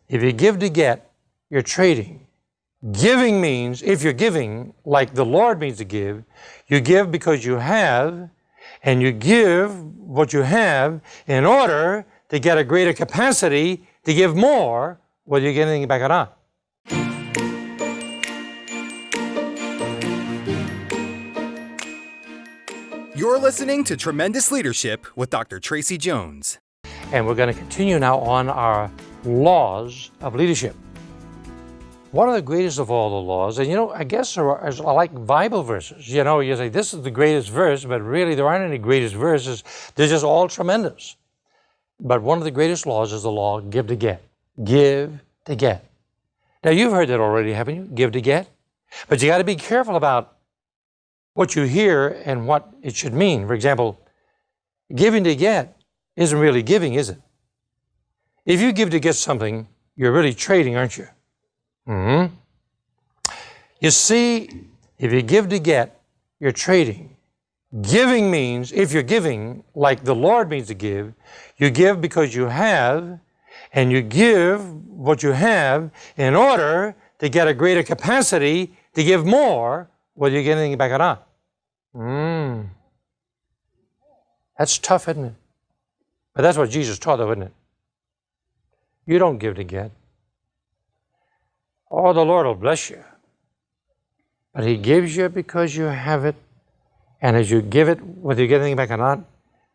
If you give to get, you're trading. Giving means, if you're giving like the Lord means to give, you give because you have, and you give what you have in order to get a greater capacity to give more, whether you get anything back or not. You're listening to Tremendous Leadership with Dr. Tracy Jones. And we're going to continue now on our laws of leadership. One of the greatest of all the laws, and I guess are like Bible verses. You say this is the greatest verse, but really there aren't any greatest verses. They're just all tremendous. But one of the greatest laws is the law, give to get. Give to get. Now you've heard that already, haven't you? Give to get. But you got to be careful about what you hear and what it should mean. For example, giving to get isn't really giving, is it? If you give to get something, you're really trading, aren't you? Mm-hmm. You see, if you give to get, you're trading. Giving means, if you're giving like the Lord means to give, you give because you have, and you give what you have in order to get a greater capacity to give more, whether you get anything back or not. That's tough, isn't it? But that's what Jesus taught, though, isn't it? You don't give to get. Oh, the Lord will bless you. But He gives you because you have it. And as you give it, whether you get anything back or not,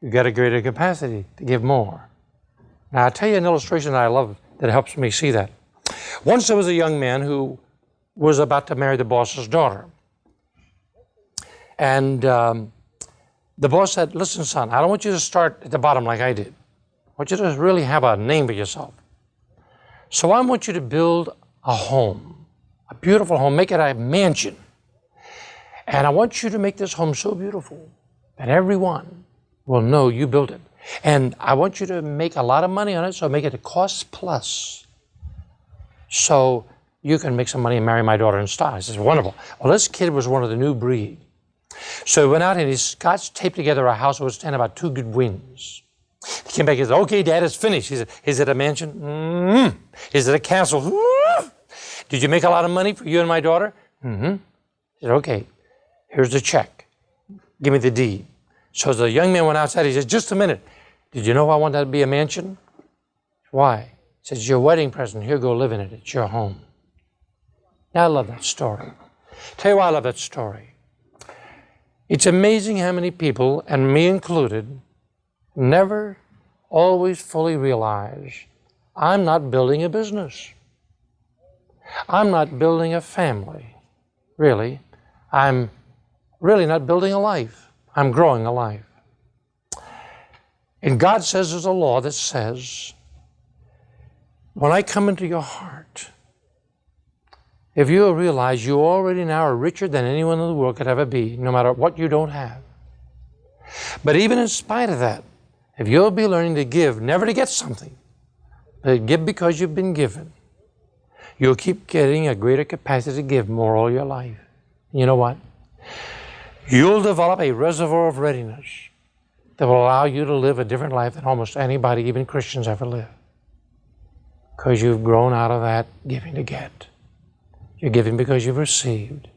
you get a greater capacity to give more. Now, I'll tell you an illustration that I love that helps me see that. Once there was a young man who was about to marry the boss's daughter. And the boss said, listen, son, I don't want you to start at the bottom like I did. I want you to really have a name for yourself. So I want you to build a home, a beautiful home, make it a mansion. And I want you to make this home so beautiful that everyone will know you built it. And I want you to make a lot of money on it, so make it a cost plus. So you can make some money and marry my daughter in style. I said, wonderful. Well, this kid was one of the new breed. So he went out and he scotch taped together a house that would stand about 2 good winds. He came back and said, okay, Dad, it's finished. He said, is it a mansion? Mm-hmm. Is it a castle? Mm-hmm. Did you make a lot of money for you and my daughter? Mm-hmm. He said, okay, here's the check. Give me the deed. So the young man went outside. He said, just a minute. Did you know I want that to be a mansion? Why? He said, it's your wedding present. Here, go live in it. It's your home. Now, I love that story. Tell you why I love that story. It's amazing how many people, and me included, never always fully realize I'm not building a business. I'm not building a family, really. I'm really not building a life. I'm growing a life. And God says there's a law that says, when I come into your heart, if you realize you already now are richer than anyone in the world could ever be, no matter what you don't have. But even in spite of that, if you'll be learning to give, never to get something, but give because you've been given, you'll keep getting a greater capacity to give more all your life. You know what? You'll develop a reservoir of readiness that will allow you to live a different life than almost anybody, even Christians, ever live. Because you've grown out of that giving to get. You're giving because you've received.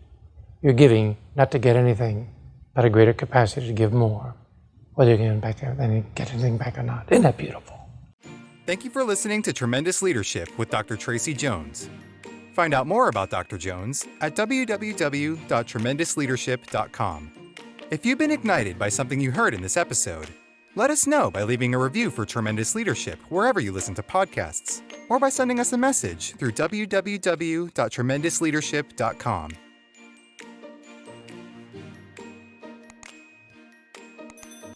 You're giving not to get anything, but a greater capacity to give more, whether you get anything back or not. Isn't that beautiful? Thank you for listening to Tremendous Leadership with Dr. Tracy Jones. Find out more about Dr. Jones at www.tremendousleadership.com. If you've been ignited by something you heard in this episode, let us know by leaving a review for Tremendous Leadership wherever you listen to podcasts, or by sending us a message through www.tremendousleadership.com.